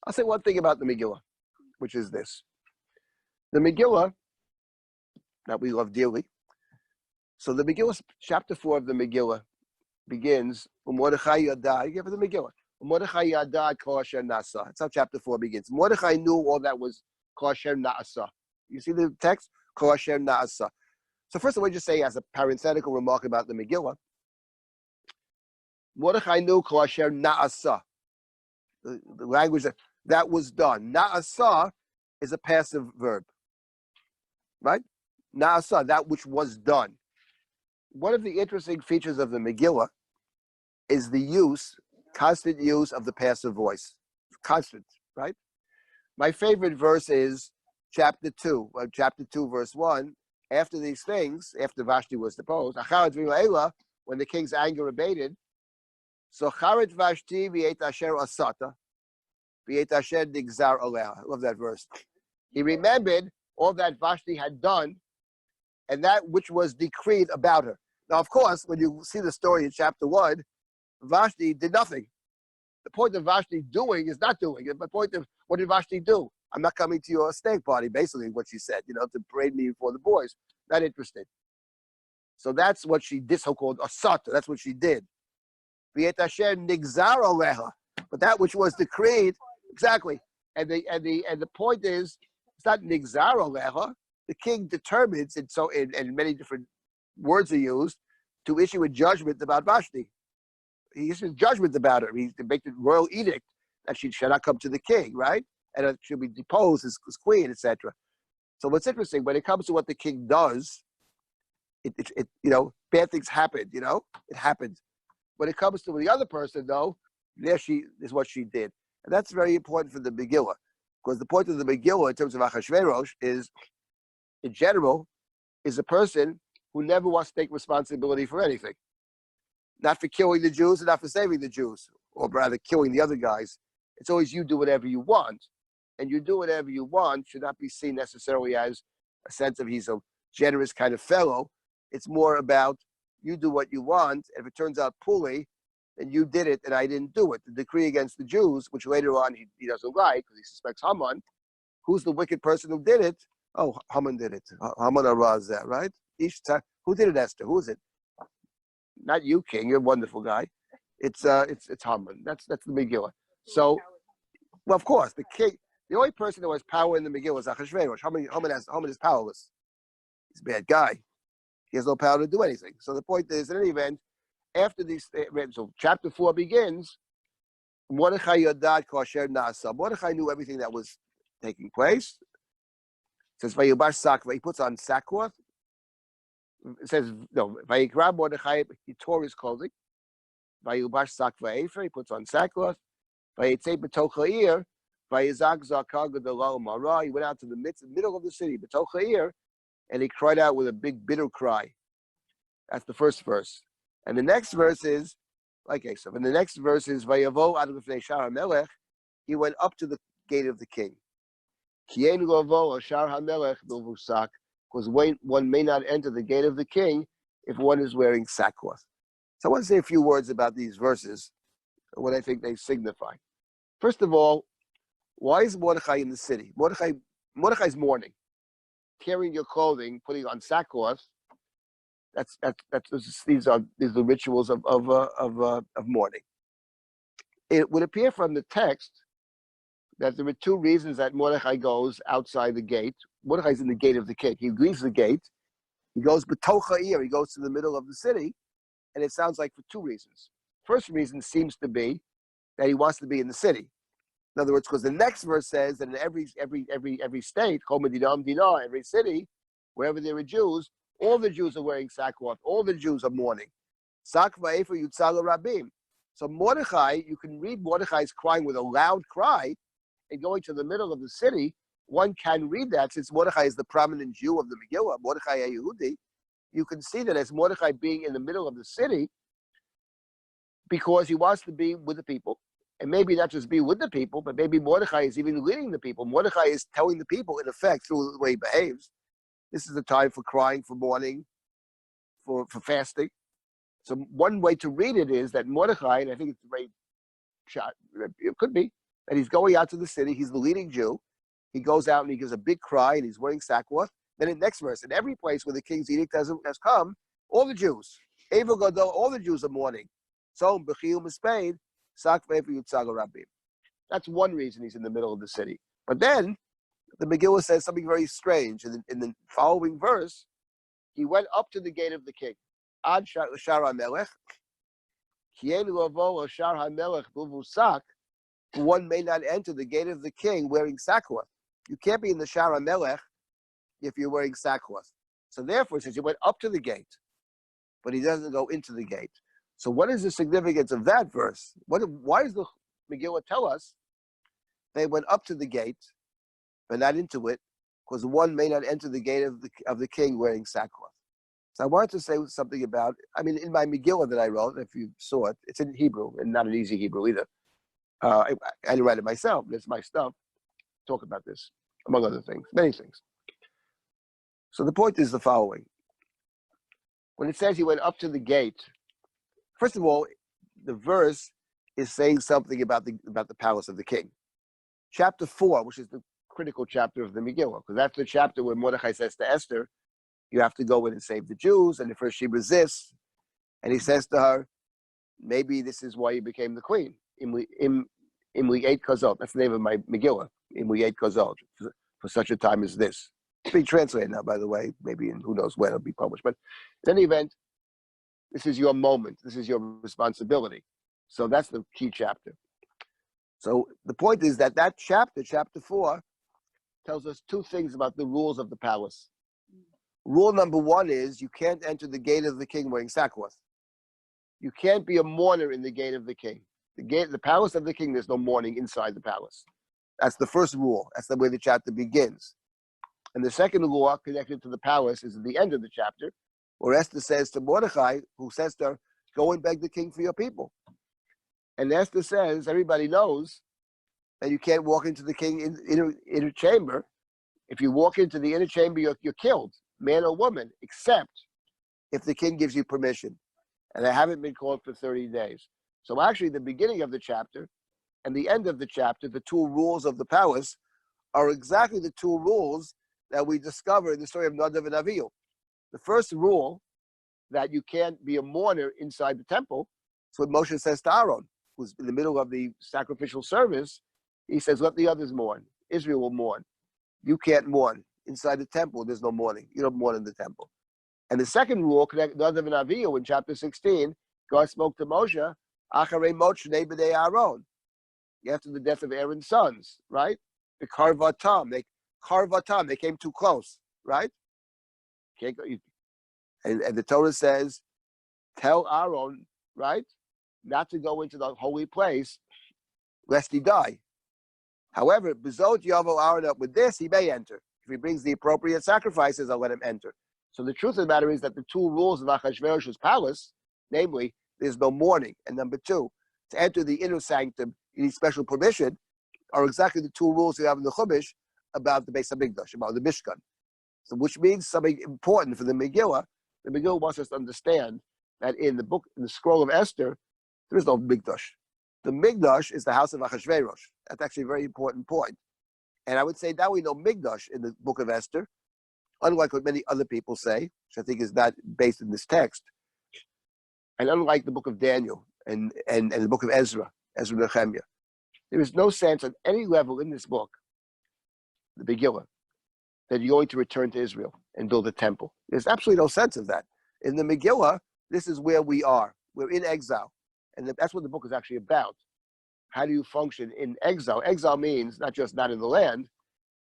I'll say one thing about the Megillah, which is this. The Megillah that we love dearly. So the Megillah, chapter 4 of the Megillah begins, Mordechai Yadad, you have the Megillah. Mordechai Yadad Kol Asher Nasa. That's how chapter 4 begins. Mordechai knew all that was Kol Asher Nasa. You see the text? Kol Asher Nasa. So first of all, just say as a parenthetical remark about the Megillah, Mordechai knew Kol Asher Nasa. The language that was done. Na'asa is a passive verb. Right? Na'asa, that which was done. One of the interesting features of the Megillah is the constant use of the passive voice. Constant, right? My favorite verse is chapter 2, verse 1. After these things, after Vashti was deposed, when the king's anger abated, so Charet Vashti v'et asher asata, v'et asher digzar aleha. I love that verse. He remembered all that Vashti had done and that which was decreed about her. Now, of course, when you see the story in chapter 1, Vashti did nothing. The point of Vashti doing is not doing it. The point of what did Vashti do? I'm not coming to your steak party, basically what she said, to parade me before the boys. Not interested. So that's what she did, so-called asata. That's what she did. But that which was decreed, exactly. And the point is, it's not nigzar aleha. The king determines, and many different words are used, to issue a judgment about Vashti. He issues judgment about her. He makes a royal edict that she shall not come to the king, right? And that she'll be deposed as queen, etc. So what's interesting, when it comes to what the king does, bad things happen, it happens. When it comes to the other person, though, there she is what she did. And that's very important for the Megillah. Because the point of the Megillah, in terms of Achashverosh, is, in general, is a person who never wants to take responsibility for anything. Not for killing the Jews and not for saving the Jews, or rather killing the other guys. It's always you do whatever you want. And you do whatever you want should not be seen necessarily as a sense of he's a generous kind of fellow. It's more about you do what you want. And if it turns out poorly, then you did it and I didn't do it. The decree against the Jews, which later on he doesn't like because he suspects Haman. Who's the wicked person who did it? Oh, Haman did it. Haman Arazah, right? Who did it, Esther? Who is it? Not you, King. You're a wonderful guy. It's Haman. That's the Megillah. So, well, of course, the king. The only person who has power in the Megillah is Achashverosh. Haman is powerless. He's a bad guy. He has no power to do anything. So the point is, in any event, after these, so chapter 4 begins. Mordechai Yadad Kosher Nasa. Mordechai knew everything that was taking place. It says Vayubash Sakva. He puts on sackcloth. It says no. Vayikra Mordechai. He tore his clothing. Vayubash Sakva Efer. He puts on sackcloth. Vayitzei B'toch Ha'ir. Vayizak Zakar Gedolal Mara. He went out to the middle of the city, B'toch Ha'ir, and he cried out with a big bitter cry. That's the first verse. And the next verse is like Esav. And the next verse is Vayavo ad lifnei Shar HaMelech. He went up to the gate of the king. Kien Lovo Shar HaMelech Bilvusak. Because one may not enter the gate of the king if one is wearing sackcloth. So I want to say a few words about these verses, what I think they signify. First of all, why is Mordechai in the city? Mordechai's mourning, tearing your clothing, putting on sackcloth. These are the rituals of mourning. It would appear from the text that there were two reasons that Mordechai goes outside the gate. Mordechai's in the gate of the king. He leaves the gate. He goes b'toch ha'ir. He goes to the middle of the city, and it sounds like for two reasons. First reason seems to be that he wants to be in the city. In other words, because the next verse says that in every state, every city, wherever there are Jews, all the Jews are wearing sackcloth. All the Jews are mourning. Sakva efer yutzal rabim. So Mordechai, you can read Mordechai's crying with a loud cry, and going to the middle of the city, one can read that since Mordechai is the prominent Jew of the Megillah, Mordechai Yehudi. You can see that as Mordechai being in the middle of the city, because he wants to be with the people. And maybe not just be with the people, but maybe Mordechai is even leading the people. Mordechai is telling the people, in effect, through the way he behaves, this is the time for crying, for mourning, for fasting. So one way to read it is that Mordechai, and I think it's a great shot, it could be, and he's going out to the city. He's the leading Jew. He goes out and he gives a big cry, and he's wearing sackcloth. Then in the next verse, in every place where the king's edict has come, all the Jews, Evel Gadol, all the Jews are mourning. So, Bechiyum Spain, Sakve Yutzag Rabim. That's one reason he's in the middle of the city. But then, the Megillah says something very strange. In the following verse, he went up to the gate of the king. Ad Shar HaMelech, Kien Lavo Shar HaMelech Buvusak, one may not enter the gate of the king wearing sackcloth. You can't be in the Shar HaMelech if you're wearing sackcloth. So therefore, it says he went up to the gate, but he doesn't go into the gate. So what is the significance of that verse? Why does the Megillah tell us they went up to the gate, but not into it, because one may not enter the gate of the king wearing sackcloth? So I wanted to say something about, in my Megillah that I wrote, if you saw it, it's in Hebrew, and not an easy Hebrew either. I didn't write it myself, it's my stuff. Talk about this, among other things, many things. So the point is the following. When it says he went up to the gate, first of all, the verse is saying something about the palace of the king. Chapter 4, which is the critical chapter of the Megillah, because that's the chapter where Mordechai says to Esther, you have to go in and save the Jews, and at first she resists, and he says to her, maybe this is why you became the queen. Imli 8 Kozol. That's the name of my Megillah. Imli 8 Kozol. For such a time as this. It's being translated now, by the way. Maybe in who knows when it'll be published. But in any event, this is your moment. This is your responsibility. So that's the key chapter. So the point is that chapter 4, tells us two things about the rules of the palace. Rule number 1 is you can't enter the gate of the king wearing sackcloth. You can't be a mourner in the gate of the king. The palace of the king, there's no mourning inside the palace. That's the first rule. That's the way the chapter begins. And the second law connected to the palace is at the end of the chapter, where Esther says to Mordechai, who says to her, go and beg the king for your people. And Esther says, everybody knows that you can't walk into the king's inner chamber. If you walk into the inner chamber, you're killed, man or woman, except if the king gives you permission. And I haven't been called for 30 days. So actually, the beginning of the chapter and the end of the chapter, the two rules of the palace, are exactly the two rules that we discover in the story of Nadav and Avihu. The first rule, that you can't be a mourner inside the temple, is what Moshe says to Aaron, who's in the middle of the sacrificial service. He says, let the others mourn. Israel will mourn. You can't mourn. Inside the temple, there's no mourning. You don't mourn in the temple. And the second rule, connected to Nadav and Avihu, in chapter 16, God spoke to Moshe, Acharei mot shnei b'nei Aaron, after the death of Aaron's sons, right? The karvatam, they came too close, right? Can't go, and the Torah says, tell Aaron, right, not to go into the holy place, lest he die. However, Bezot Yavo Aaron up with this, he may enter. If he brings the appropriate sacrifices, I'll let him enter. So the truth of the matter is that the two rules of Achashverosh's palace, namely, there's no mourning, and number 2, to enter the inner sanctum, you need special permission, are exactly the two rules we have in the Chumash about the Beis HaMikdash, about the Mishkan. So, which means something important for the Megillah. The Megillah wants us to understand that in the scroll of Esther, there is no Mikdash. The Mikdash is the house of Achashverosh. That's actually a very important point. And I would say now we know Mikdash in the book of Esther, unlike what many other people say, which I think is not based in this text, and unlike the book of Daniel and the book of Ezra and Nehemiah. There is no sense at any level in this book, the Megillah, that you're going to return to Israel and build a temple. There's absolutely no sense of that. In the Megillah, this is where we are. We're in exile. And that's what the book is actually about. How do you function in exile? Exile means not just not in the land.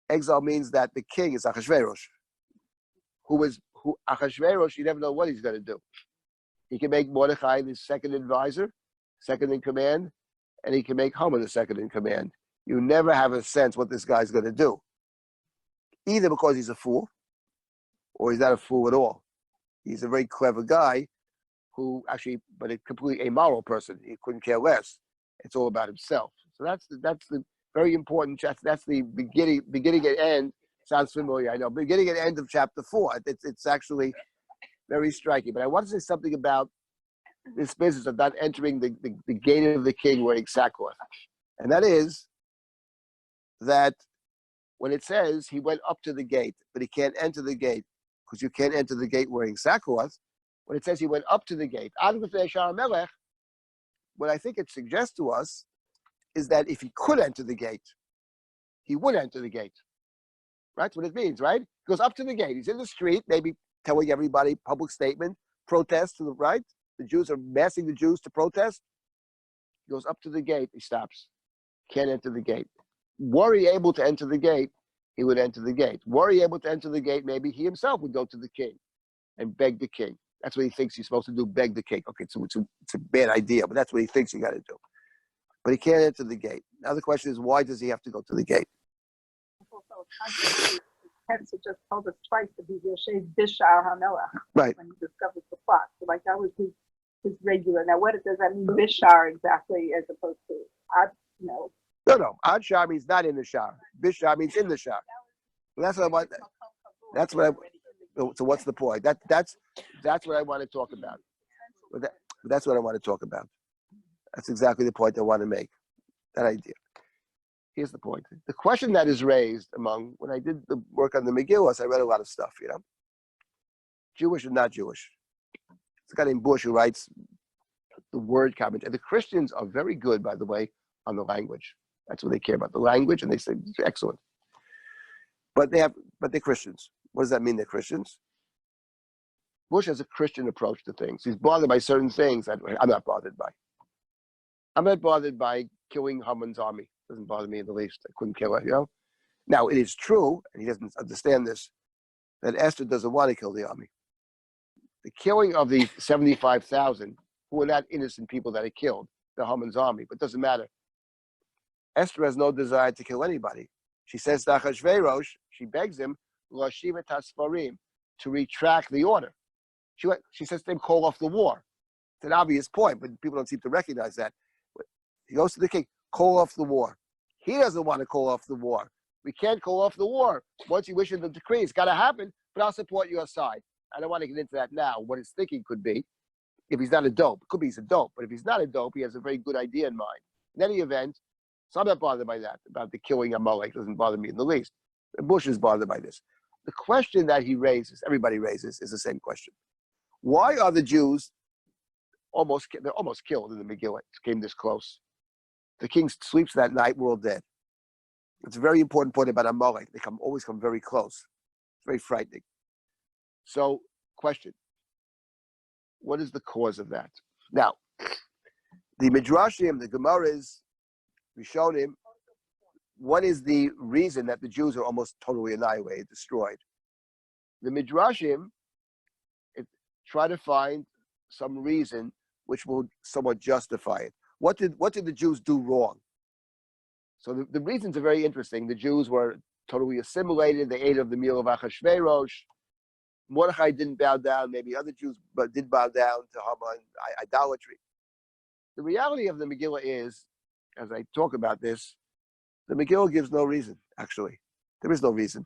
Exile means that the king is Achashverosh. Who Achashverosh, you never know what he's going to do. He can make Mordechai the second advisor, second in command, and he can make Haman the second in command. You never have a sense what this guy's going to do. Either because he's a fool, or he's not a fool at all. He's a very clever guy who actually, but a completely amoral person. He couldn't care less. It's all about himself. So that's the very important. That's the beginning and end. Sounds familiar, I know. Beginning and end of chapter 4. It's actually very striking. But I want to say something about this business of not entering the gate of the king wearing sackcloth. And that is that when it says he went up to the gate, but he can't enter the gate because you can't enter the gate wearing sackcloth, when it says he went up to the gate, what I think it suggests to us is that if he could enter the gate, he would enter the gate. Right? That's what it means, right? He goes up to the gate. He's in the street, maybe telling everybody, public statement, protest to the right. The Jews are massing the Jews to protest. He goes up to the gate, he stops. Can't enter the gate. Were he able to enter the gate, he would enter the gate. Were he able to enter the gate, maybe he himself would go to the king and beg the king. That's what he thinks he's supposed to do, beg the king. Okay, so it's a bad idea, but that's what he thinks he got to do. But he can't enter the gate. Now the question is, why does he have to go to the gate? Hence, it just told us twice that he's Yoshev Bishar Hamelach, right, when he discovers the plot. So, like, that was his regular. Now, what does that mean, Bishar, exactly, as opposed to Ad? No. No. Ad Shar means not in the Shar. Bishar means in the Shar. Well, that's what I want. That's what I. So what's the point? That's what I want to talk about. That's what I want to talk about. That's exactly the point I want to make. That idea. Here's the point. The question that is raised among, when I did the work on the Megillah, I read a lot of stuff, Jewish and not Jewish. It's a guy named Bush who writes the word comment. And the Christians are very good, by the way, on the language. That's what they care about, the language, and they say, it's excellent. But they're Christians. What does that mean, they're Christians? Bush has a Christian approach to things. He's bothered by certain things that I'm not bothered by. I'm not bothered by killing Haman's army. Doesn't bother me in the least. I couldn't kill her, Now, it is true, and he doesn't understand this, that Esther doesn't want to kill the army. The killing of the 75,000, who were not innocent people that he killed, the Haman's army, but it doesn't matter. Esther has no desire to kill anybody. She says to Achashverosh, she begs him, Lashiva Tasfarim, to retract the order. She says to him, call off the war. It's an obvious point, but people don't seem to recognize that. He goes to the king, call off the war. He doesn't want to call off the war. We can't call off the war. Once you issue the decree, it's got to happen, but I'll support your side. I don't want to get into that now, what his thinking could be. If he's not a dope, it could be he's a dope, but if he's not a dope, he has a very good idea in mind. In any event, so I'm not bothered by that, about the killing Amalek. It doesn't bother me in the least. Bush is bothered by this. The question that he raises, everybody raises, is the same question. Why are the Jews almost killed in the Megillah? It came this close. The king sleeps that night, we're all dead. It's a very important point about Amalek. They always come very close. It's very frightening. So, question. What is the cause of that? Now, the Midrashim, the Gemaras, Rishonim, what is the reason that the Jews are almost totally annihilated, destroyed? The Midrashim try to find some reason which will somewhat justify it. What did the Jews do wrong? So the reasons are very interesting. The Jews were totally assimilated. They ate of the meal of Achashverosh. Mordechai didn't bow down. Maybe other Jews did bow down to Haman, idolatry. The reality of the Megillah is, as I talk about this, the Megillah gives no reason, actually. There is no reason.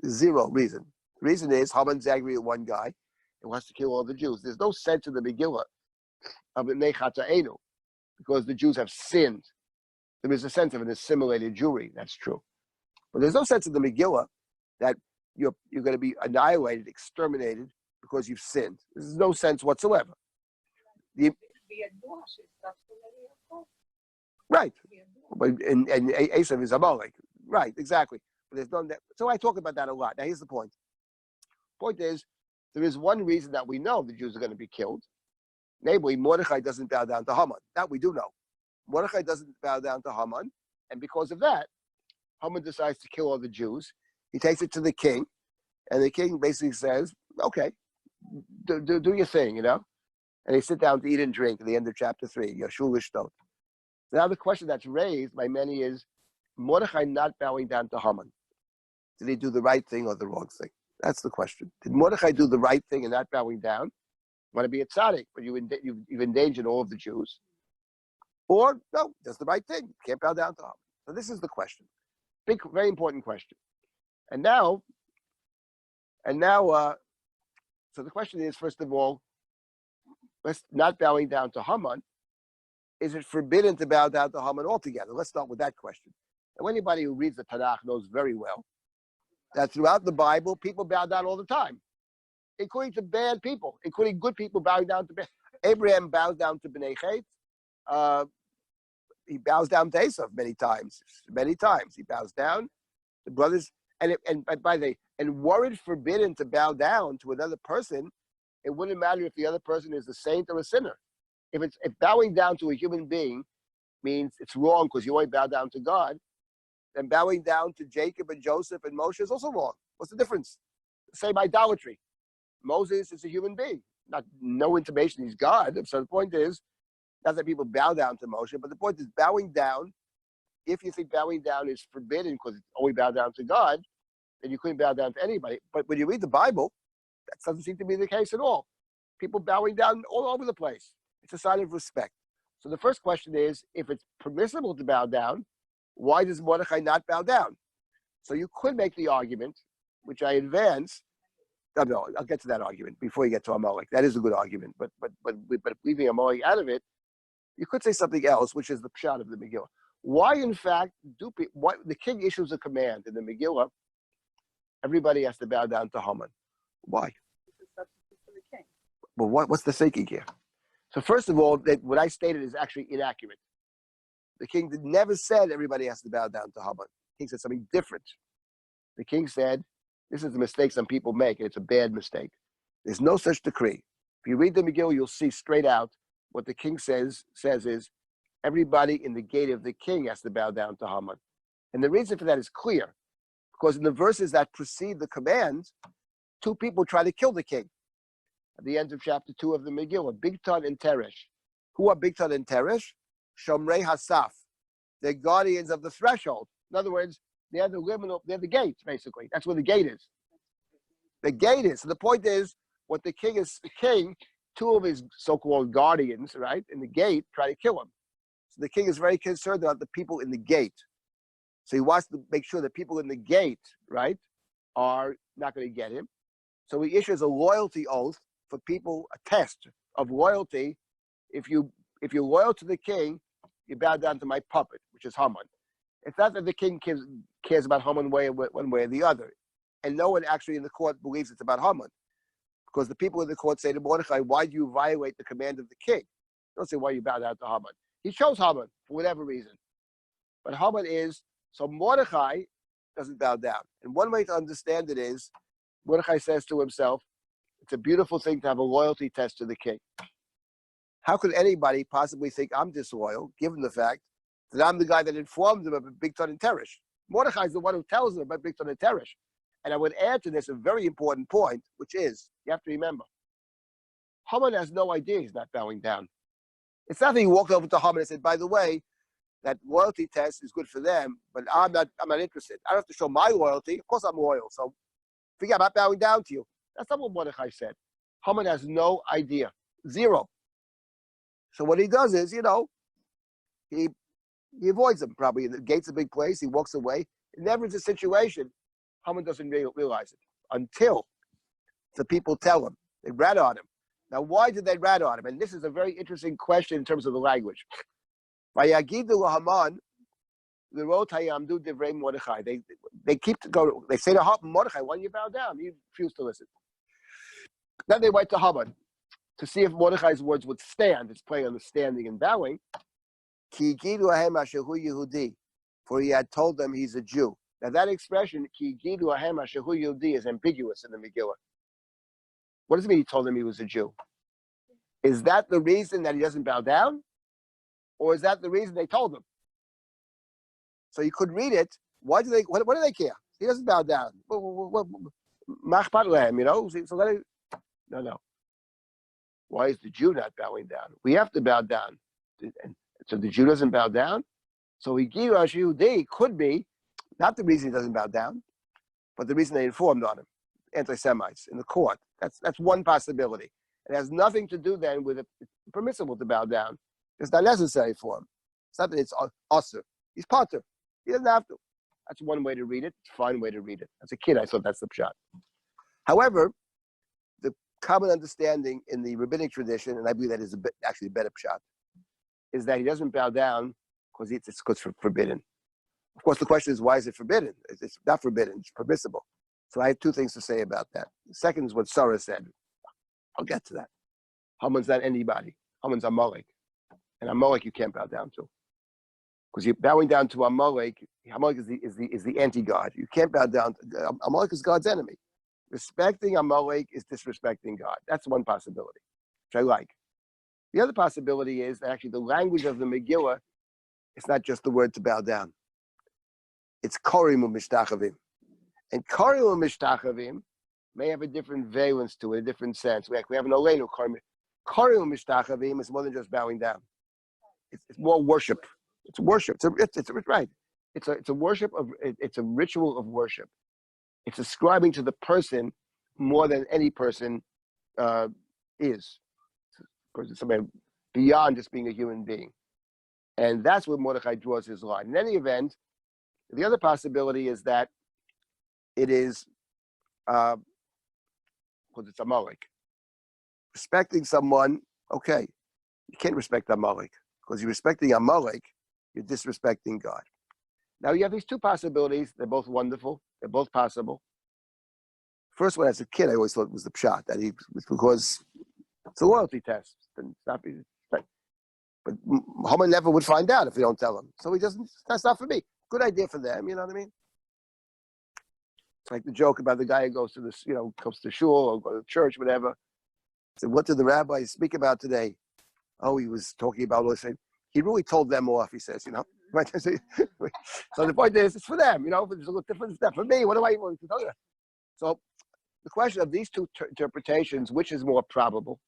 Zero reason. The reason is Haman's angry at one guy and wants to kill all the Jews. There's no sense in the Megillah of B'nei Chata'enu, because the Jews have sinned. There is a sense of an assimilated Jewry, that's true. But there's no sense in the Megillah that you're going to be annihilated, exterminated, because you've sinned. There's no sense whatsoever. Right. And Esav is Amalek. Right, exactly. But there's no. So I talk about that a lot. Now here's the point. Point is, there is one reason that we know the Jews are going to be killed. Namely, Mordechai doesn't bow down to Haman. That we do know. Mordechai doesn't bow down to Haman, and because of that, Haman decides to kill all the Jews. He takes it to the king, and the king basically says, okay, do your thing, And they sit down to eat and drink at the end of chapter 3, Yashul Ishtot. Now the question that's raised by many is, Mordechai not bowing down to Haman. Did he do the right thing or the wrong thing? That's the question. Did Mordechai do the right thing and not bowing down? Want to be a tzaddik, but you've endangered all of the Jews. Or, no, does the right thing. Can't bow down to Haman. So this is the question. Big, very important question. And now, so the question is, first of all, let's not bowing down to Haman. Is it forbidden to bow down to Haman altogether? Let's start with that question. And anybody who reads the Tanakh knows very well that throughout the Bible, people bow down all the time, including to bad people, including good people bowing down to bad. Abraham bows down to Bnei Chet. He bows down to Esav many times. Many times he bows down. The brothers, and by the way, and were it forbidden to bow down to another person, it wouldn't matter if the other person is a saint or a sinner. If bowing down to a human being means it's wrong because you only bow down to God, then bowing down to Jacob and Joseph and Moshe is also wrong. What's the difference? Same idolatry. Moses is a human being, no intimation he's God. So the point is, not that people bow down to Moshe, but the point is bowing down. If you think bowing down is forbidden because it's only bow down to God, then you couldn't bow down to anybody. But when you read the Bible, that doesn't seem to be the case at all. People bowing down all over the place. It's a sign of respect. So the first question is, if it's permissible to bow down, why does Mordechai not bow down? So you could make the argument, which I advance. No, I'll get to that argument before you get to Amalek. That is a good argument, but leaving Amalek out of it, you could say something else, which is the pshat of the Megillah. Why, in fact, the king issues a command in the Megillah? Everybody has to bow down to Haman. Why? Well, what's the thinking here? So first of all, what I stated is actually inaccurate. The king never said everybody has to bow down to Haman. The king said something different. The king said, this is a mistake some people make, and it's a bad mistake. There's no such decree. If you read the Megillah, you'll see straight out what the king says is, everybody in the gate of the king has to bow down to Haman. And the reason for that is clear, because in the verses that precede the command, two people try to kill the king. At the end of chapter 2 of the Megillah, Bigtan and Teresh. Who are Bigtan and Teresh? Shomrei Hasaf. They're guardians of the threshold. In other words, they're the gate, basically. That's where the gate is. The gate is. So the point is, what the king, two of his so-called guardians, right, in the gate, try to kill him. So the king is very concerned about the people in the gate. So he wants to make sure that people in the gate, right, are not going to get him. So he issues a loyalty oath for people, a test of loyalty. If you're loyal to the king, you bow down to my puppet, which is Haman. It's not that the king cares about Haman one way or the other. And no one actually in the court believes it's about Haman. Because the people in the court say to Mordechai, why do you violate the command of the king? They don't say why you bow down to Haman. He chose Haman for whatever reason. But Haman is, so Mordechai doesn't bow down. And one way to understand it is, Mordechai says to himself, it's a beautiful thing to have a loyalty test to the king. How could anybody possibly think I'm disloyal, given the fact that I'm the guy that informed them about Bigtan and Teresh? Mordechai is the one who tells them about Bigtan and Teresh. And I would add to this a very important point, which is, you have to remember, Haman has no idea he's not bowing down. It's not that he walked over to Haman and said, by the way, that loyalty test is good for them, but I'm not interested. I don't have to show my loyalty. Of course I'm loyal, so forget about bowing down to you. That's not what Mordechai said. Haman has no idea. Zero. So what he does is, he avoids them probably. The gate's a big place. He walks away. It never is a situation. Haman doesn't realize it until the people tell him. They rat on him. Now, why did they rat on him? And this is a very interesting question in terms of the language. Vayagidu Haman, Mordechai. They keep to go. They say to Haman, Mordechai, why don't you bow down? He refused to listen. Then they went to Haman to see if Mordechai's words would stand. It's playing on the standing and bowing. Ki gidu ahem ashehu Yehudi, for he had told them he's a Jew. Now that expression, Ki gidu ahem ashehu Yehudi, is ambiguous in the Megillah. What does it mean he told them he was a Jew? Is that the reason that he doesn't bow down? Or is that the reason they told him? So you could read it. What do they care? He doesn't bow down. Machpat lehem, so let it. No. Why is the Jew not bowing down? We have to bow down. And so the Jew doesn't bow down? So Yehudi could be not the reason he doesn't bow down, but the reason they informed on him. Anti-Semites in the court. That's one possibility. It has nothing to do then with it permissible to bow down. It's not necessary for him. It's not that it's usher. He's potter. He doesn't have to. That's one way to read it. It's a fine way to read it. As a kid, I thought that's the pshat. However, the common understanding in the rabbinic tradition, and I believe that is actually a better pshat, is that he doesn't bow down because it's forbidden. Of course, the question is, why is it forbidden? It's not forbidden, it's permissible. So I have two things to say about that. The second is what Sarah said. I'll get to that. Haman's not anybody. Haman's Amalek. And Amalek you can't bow down to. Because you're bowing down to Amalek. Amalek is the anti-God. You can't bow down to Amalek is God's enemy. Respecting Amalek is disrespecting God. That's one possibility, which I like. The other possibility is that actually the language of the Megillah, it's not just the word to bow down. It's korim u'mishtachavim. And korim u'mishtachavim may have a different valence to it, a different sense. We have an olenu korim. Korim u'mishtachavim is more than just bowing down. It's more worship. It's worship. It's right. It's a worship of. It's a ritual of worship. It's ascribing to the person more than any person is. Because it's somebody beyond just being a human being. And that's where Mordechai draws his line. In any event, the other possibility is that it is, because it's Amalek. Respecting someone, okay, you can't respect Amalek. Because you're respecting Amalek, you're disrespecting God. Now you have these two possibilities. They're both wonderful. They're both possible. First one, as a kid, I always thought was the pshat, that because it's a loyalty test. But Haman never would find out if you don't tell him. So he doesn't, that's not for me. Good idea for them, you know what I mean? It's like the joke about the guy who goes to this, comes to shul or go to church, whatever. So what did the rabbi speak about today? Oh, he was talking about all this. He really told them off, he says, Right? So the point is, it's for them, it's a little different stuff. For me, what do I want to tell you? So the question of these two interpretations, which is more probable?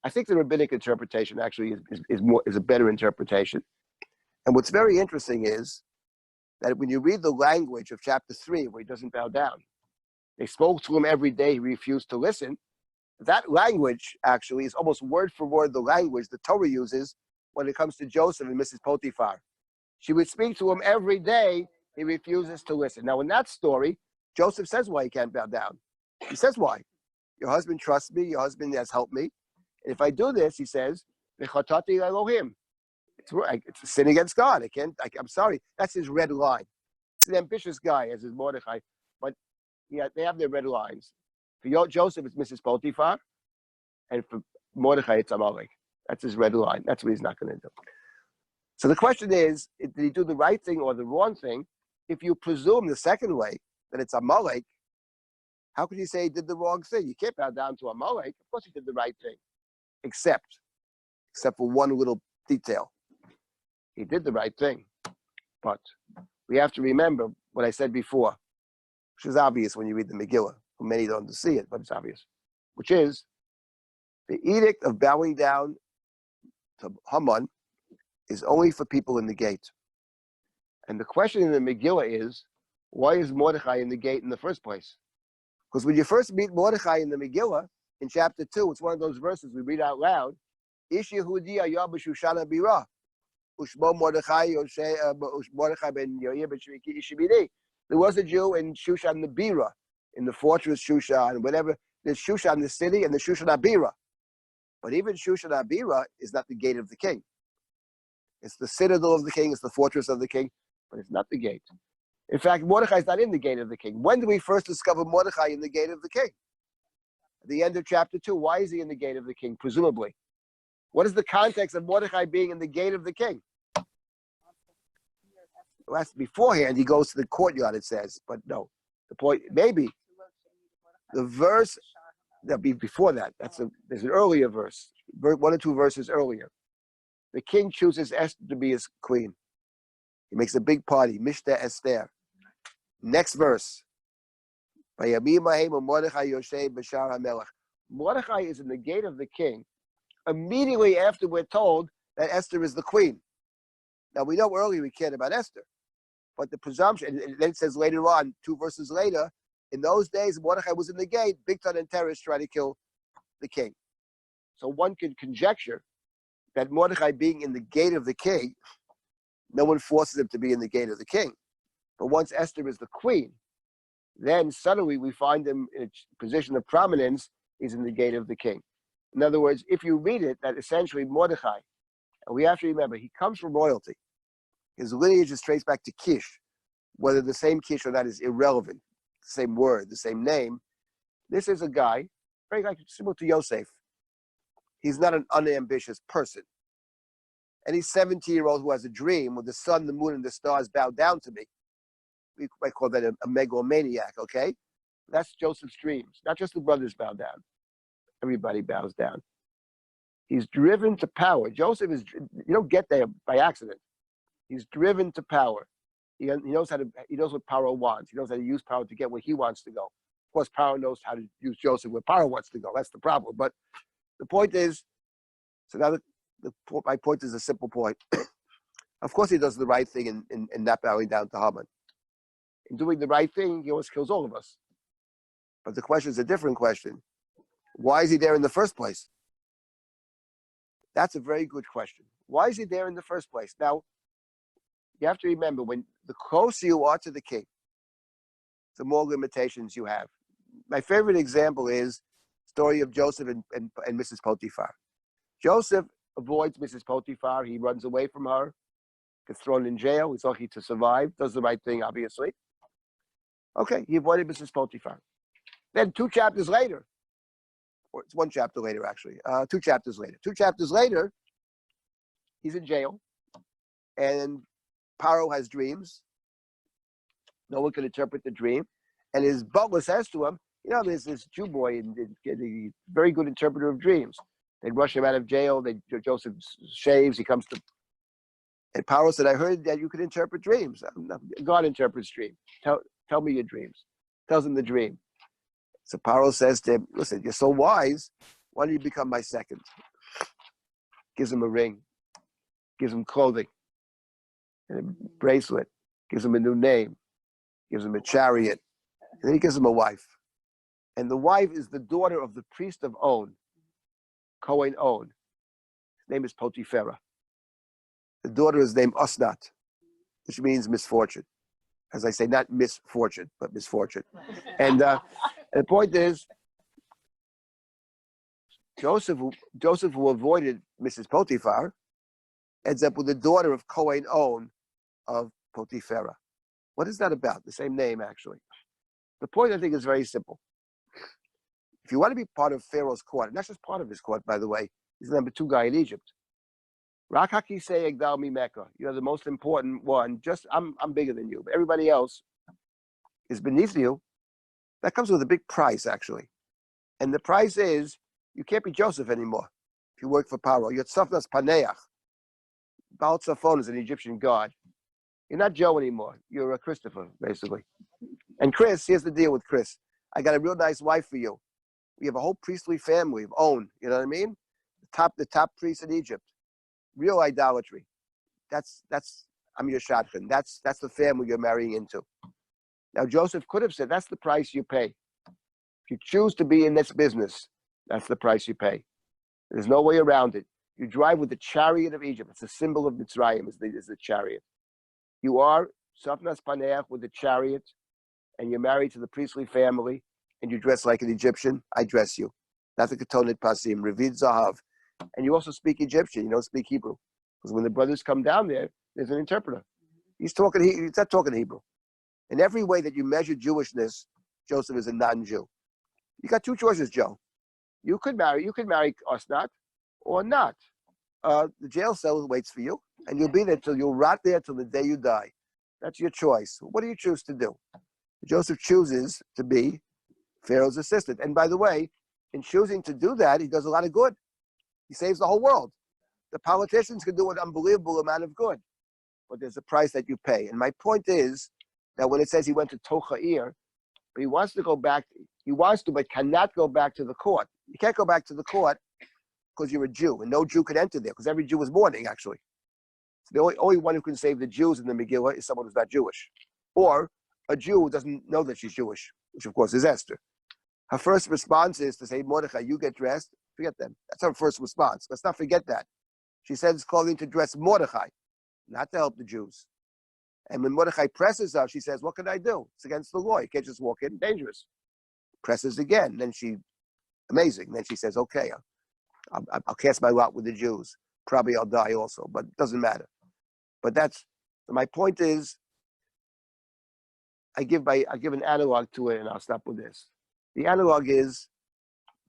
I think the rabbinic interpretation actually is a better interpretation. And what's very interesting is that when you read the language of chapter 3, where he doesn't bow down, they spoke to him every day, he refused to listen. That language actually is almost word for word the language the Torah uses when it comes to Joseph and Mrs. Potiphar. She would speak to him every day, he refuses to listen. Now in that story, Joseph says why he can't bow down. He says why. Your husband trusts me, your husband has helped me. And if I do this, he says, V'chatati Elohim. It's a sin against God. I'm sorry. That's his red line. He's an ambitious guy, as is Mordechai. But yeah, they have their red lines. For Joseph, it's Mrs. Potiphar. And for Mordechai, it's Amalek. That's his red line. That's what he's not going to do. So the question is, did he do the right thing or the wrong thing? If you presume the second way, that it's Amalek, how could you say he did the wrong thing? You can't bow down to Amalek. Of course he did the right thing. Except for one little detail. He did the right thing. But we have to remember what I said before, which is obvious when you read the Megillah. Many don't see it, but it's obvious. Which is, the edict of bowing down to Haman is only for people in the gate. And the question in the Megillah is, why is Mordechai in the gate in the first place? Because when you first meet Mordechai in the Megillah, in chapter 2, it's one of those verses we read out loud. Ish Yehudi Ayah b'Shushana Bira. Ushmo Mordechai ben Yair b'Shviki Ishibidi. There was a Jew in Shushan the Bira, in the fortress Shushan, whatever. There's Shushan the city and the Shushan Abira. But even Shushan Abira is not the gate of the king. It's the citadel of the king, it's the fortress of the king, but it's not the gate. In fact, Mordechai is not in the gate of the king. When do we first discover Mordechai in the gate of the king? At the end of chapter 2. Why is he in the gate of the king, presumably? What is the context of Mordechai being in the gate of the king? Well, that's beforehand, he goes to the courtyard, it says. But no, the point, maybe. The verse, that'll be before that. There's an earlier verse, one or two verses earlier. The king chooses Esther to be his queen. He makes a big party, Megillat Esther. Next verse. Mordechai is in the gate of the king immediately after we're told that Esther is the queen. Now we know earlier we cared about Esther, but the presumption, and then it says later on, 2 verses later, in those days Mordechai was in the gate, Bigtan and terrorists tried to kill the king. So one could conjecture that Mordechai being in the gate of the king, no one forces him to be in the gate of the king. But once Esther is the queen, then suddenly we find him in a position of prominence, he's in the gate of the king. In other words, if you read it, that essentially Mordechai, and we have to remember, he comes from royalty. His lineage is traced back to Kish. Whether the same Kish or not is irrelevant. The same word, the same name. This is a guy, very like similar to Yosef. He's not an unambitious person. Any 17-year-old who has a dream where the sun, the moon, and the stars bow down to me, we might call that a megalomaniac, okay? That's Joseph's dreams. Not just the brothers bow down. Everybody bows down. He's driven to power. Joseph is, you don't get there by accident. He's driven to power. He knows he knows what power wants. He knows how to use power to get where he wants to go. Of course, power knows how to use Joseph where power wants to go. That's the problem. But the point is, so now my point is a simple point. Of course, he does the right thing in not bowing down to Haman. In doing the right thing, he always kills all of us. But the question is a different question. Why is he there in the first place? That's a very good question. Why is he there in the first place? Now, you have to remember, when the closer you are to the king, the more limitations you have. My favorite example is the story of Joseph and Mrs. Potiphar. Joseph avoids Mrs. Potiphar. He runs away from her, gets thrown in jail. He's lucky to survive. Does the right thing, obviously. Okay, he avoided Mrs. Potiphar. Then 2 chapters later, or it's 1 chapter later, actually. 2 chapters later. 2 chapters later, he's in jail, and Paro has dreams. No one can interpret the dream. And his butler says to him, you know, there's this Jew boy, and a very good interpreter of dreams. They rush him out of jail. Joseph shaves. He comes to, and Paro said, I heard that you could interpret dreams. God interprets dreams. Tell me your dreams. Tells him the dream. So Paro says to him, listen, you're so wise. Why don't you become my second? Gives him a ring. Gives him clothing. And a bracelet. Gives him a new name. Gives him a chariot. And then he gives him a wife. And the wife is the daughter of the priest of On. Cohen On. His name is Potiphera. The daughter is named Osnat, which means misfortune. As I say, not misfortune, but misfortune. And the point is, Joseph, who avoided Mrs. Potiphar, ends up with the daughter of Cohen On of Potiphera. What is that about? The same name, actually. The point, I think, is very simple. If you want to be part of Pharaoh's court, and that's just part of his court, by the way, he's the number 2 guy in Egypt. Rak hakisei egdal mimeka. You're the most important one. Just I'm bigger than you. But everybody else is beneath you. That comes with a big price, actually. And the price is you can't be Joseph anymore if you work for Paro. You're Tzafnas Paneach. Baal Tzafon is an Egyptian god. You're not Joe anymore. You're a Christopher, basically. And Chris, here's the deal with Chris. I got a real nice wife for you. We have a whole priestly family of own. You know what I mean? The top priest in Egypt. Real idolatry. That's I'm your shotgun. That's the family you're marrying into. Now Joseph could have said, that's the price you pay. If you choose to be in this business, that's the price you pay. There's no way around it. You drive with the chariot of Egypt. It's a symbol of Mitzrayim, is the chariot. You are Safnas Paneach with the chariot, and you're married to the priestly family, and you dress like an Egyptian. I dress you. Not the Ketonet Pasim, Revid Zahav. And you also speak Egyptian. You don't speak Hebrew. Because when the brothers come down there, there's an interpreter. He's not talking Hebrew. In every way that you measure Jewishness, Joseph is a non-Jew. You got 2 choices, Joe. You could marry Osnat or not. The jail cell waits for you, and you'll be there you'll rot there till the day you die. That's your choice. What do you choose to do? Joseph chooses to be Pharaoh's assistant. And by the way, in choosing to do that, he does a lot of good. He saves the whole world. The politicians can do an unbelievable amount of good, but there's a price that you pay. And my point is that when it says he went to Tochair, but he wants to go back, but cannot go back to the court. You can't go back to the court because you're a Jew, and no Jew could enter there because every Jew is mourning, actually. So the only one who can save the Jews in the Megillah is someone who's not Jewish, or a Jew who doesn't know that she's Jewish, which of course is Esther. Her first response is to say, Mordechai, you get dressed. Forget them. That's her first response. Let's not forget that. She sends clothing to dress Mordechai, not to help the Jews. And when Mordechai presses her, she says, what can I do? It's against the law. You can't just walk in. Dangerous. Presses again. Then amazing. Then she says, okay, I'll cast my lot with the Jews. Probably I'll die also, but it doesn't matter. But that's So my point is, I give an analog to it, and I'll stop with this. The analog is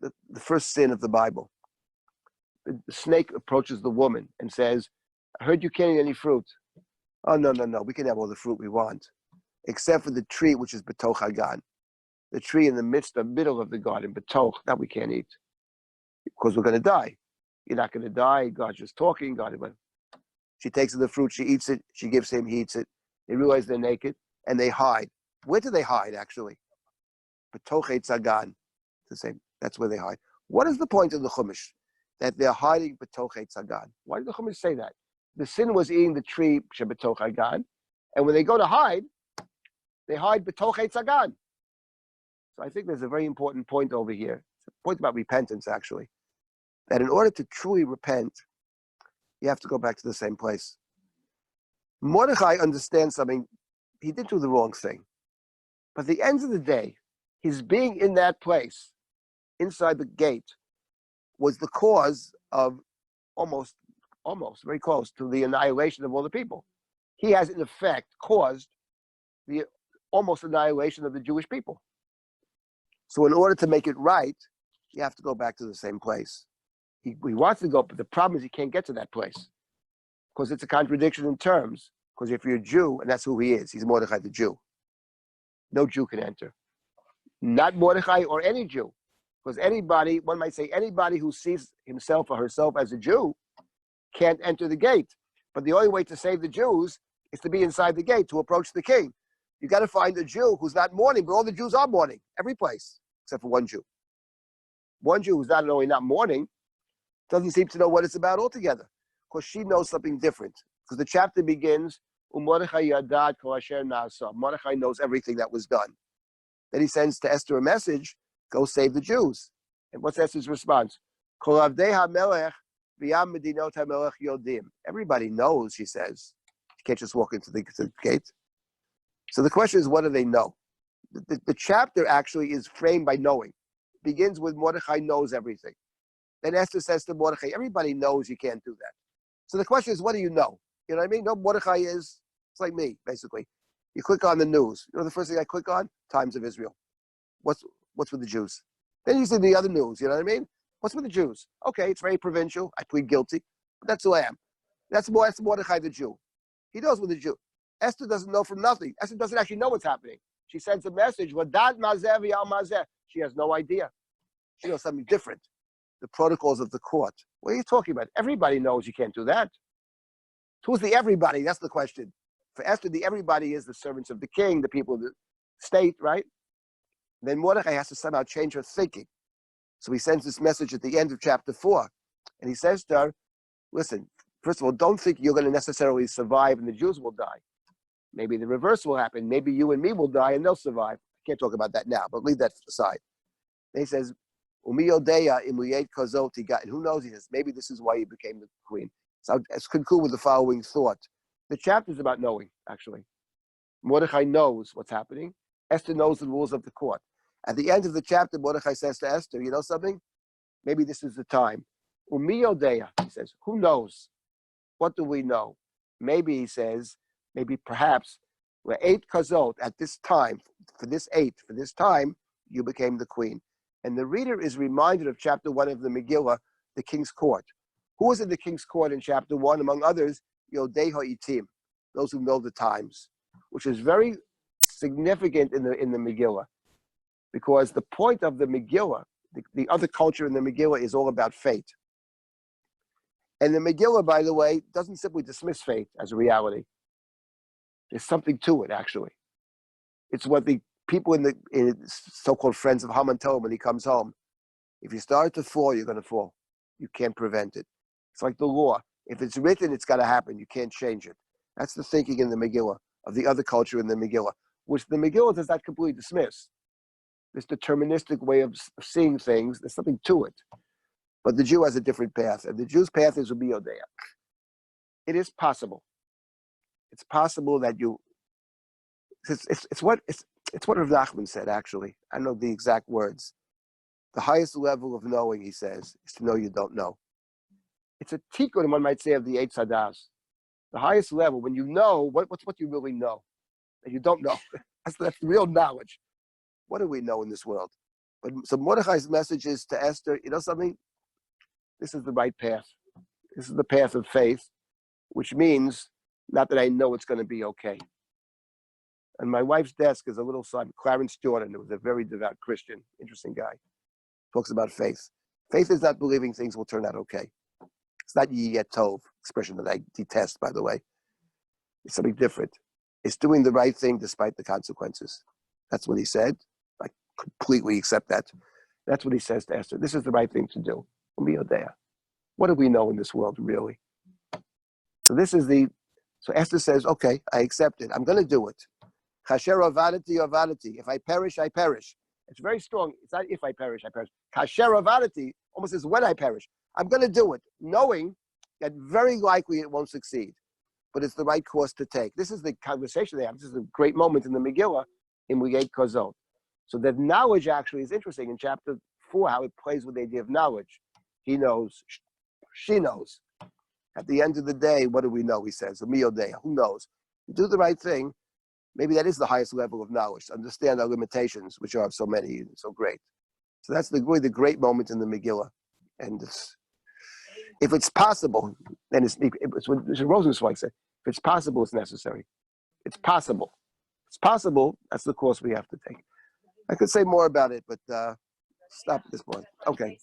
the first sin of the Bible. The snake approaches the woman and says, "I heard you can't eat any fruit." Oh, no, no, no. We can have all the fruit we want, except for the tree, which is Betoch Hagan. The tree in the middle of the garden, Betoch, that we can't eat because we're going to die. You're not going to die. God's just talking. But she takes the fruit. She eats it. She gives him. He eats it. They realize they're naked and they hide. Where do they hide, actually? Betoch Eitz Hagan. The same. That's where they hide. What is the point of the Chumash? That they're hiding Betoch Eitz Hagan. Why did the Chumash say that? The sin was eating the tree Shebetoch Hagan, and when they go to hide, they hide Betoch Eitz Hagan. So I think there's a very important point over here. It's a point about repentance, actually. That in order to truly repent, you have to go back to the same place. Mordechai understands something. He did do the wrong thing. But at the end of the day, his being in that place, inside the gate, was the cause of almost very close to the annihilation of all the people. He has, in effect, caused the almost annihilation of the Jewish people. So in order to make it right, you have to go back to the same place. He wants to go, but the problem is he can't get to that place because it's a contradiction in terms. Because if you're a Jew, and that's who he is, he's Mordechai the Jew. No Jew can enter. Not Mordechai or any Jew. Because anybody, one might say anybody who sees himself or herself as a Jew can't enter the gate. But the only way to save the Jews is to be inside the gate, to approach the king. You got to find a Jew who's not mourning, but all the Jews are mourning, every place, except for one Jew. One Jew who's not only not mourning, doesn't seem to know what it's about altogether, because she knows something different. Because the chapter begins, Mordechai knows everything that was done. Then he sends to Esther a message, go save the Jews. And what's Esther's response? Everybody knows, she says. You can't just walk into the gate. So the question is, what do they know? The chapter actually is framed by knowing. It begins with Mordechai knows everything. Then Esther says to Mordechai, everybody knows you can't do that. So the question is, what do you know? You know what I mean? No, Mordechai is, it's like me, basically. You click on the news. You know the first thing I click on? Times of Israel. What's with the Jews? Then you see the other news, you know what I mean? What's with the Jews? Okay, it's very provincial. I plead guilty. But that's who I am. That's Mordechai the Jew. He knows what the Jew. Esther doesn't know from nothing. Esther doesn't actually know what's happening. She sends a message, Wadat mazeh v'yal mazeh. She has no idea. She knows something different. The protocols of the court. What are you talking about? Everybody knows you can't do that. Who's the everybody? That's the question. For Esther, the everybody is the servants of the king, the people of the state, right? Then Mordechai has to somehow change her thinking. So he sends this message at the end of chapter 4. And he says to her, listen, first of all, don't think you're going to necessarily survive and the Jews will die. Maybe the reverse will happen. Maybe you and me will die and they'll survive. I can't talk about that now, but leave that aside. Then he says, and who knows? He says, maybe this is why you became the queen. So let's conclude with the following thought. The chapter is about knowing, actually. Mordechai knows what's happening. Esther knows the rules of the court. At the end of the chapter, Mordechai says to Esther, you know something? Maybe this is the time. He says, who knows? What do we know? Maybe, he says, maybe perhaps, we're 8 kazot at this time, for this time, you became the queen. And the reader is reminded of chapter 1 of the Megillah, the king's court. Who was in the king's court in chapter 1? Among others, Yodei Ha'itim, those who know the times, which is very significant in the Megillah. Because the point of the Megillah, the other culture in the Megillah is all about fate. And the Megillah, by the way, doesn't simply dismiss fate as a reality. There's something to it, actually. It's what the people in so-called friends of Haman tell him when he comes home. If you start to fall, you're going to fall. You can't prevent it. It's like the law. If it's written, it's got to happen. You can't change it. That's the thinking in the Megillah, of the other culture in the Megillah, which the Megillah does not completely dismiss. This deterministic way of seeing things, there's something to it. But the Jew has a different path, and the Jew's path is Ubiyodea. It is possible. It's possible that you. It's what Rav Nachman said. Actually, I don't know the exact words. The highest level of knowing, he says, is to know you don't know. It's a tikkun, one might say, of the Eitz Hadas. The highest level, when you know, what's what you really know, that you don't know. That's real knowledge. What do we know in this world? But so Mordechai's message is to Esther, you know something? This is the right path. This is the path of faith, which means not that I know it's going to be okay. And my wife's desk is a little son, Clarence Jordan, who was a very devout Christian, interesting guy. Talks about faith. Faith is not believing things will turn out okay. It's not yet tov, expression that I detest, by the way. It's something different. It's doing the right thing despite the consequences. That's what he said. I completely accept that. That's what he says to Esther. This is the right thing to do. What do we know in this world, really? So so Esther says, okay, I accept it. I'm going to do it. Kasher avadati avadati. If I perish, I perish. It's very strong. It's not if I perish, I perish. Kasher avadati almost is when I perish. I'm going to do it, knowing that very likely it won't succeed, but it's the right course to take. This is the conversation they have. This is a great moment in the Megillah in Megillat Kozot. So that knowledge actually is interesting in chapter 4, how it plays with the idea of knowledge. He knows, she knows. At the end of the day, what do we know? He says, who knows? You do the right thing. Maybe that is the highest level of knowledge, to understand our limitations, which are so many and so great. So that's really the great moment in the Megillah. And if it's possible, then it's what Rosenzweig said, if it's possible, it's necessary. It's possible. It's possible, that's the course we have to take. I could say more about it, but stop at this point. Okay.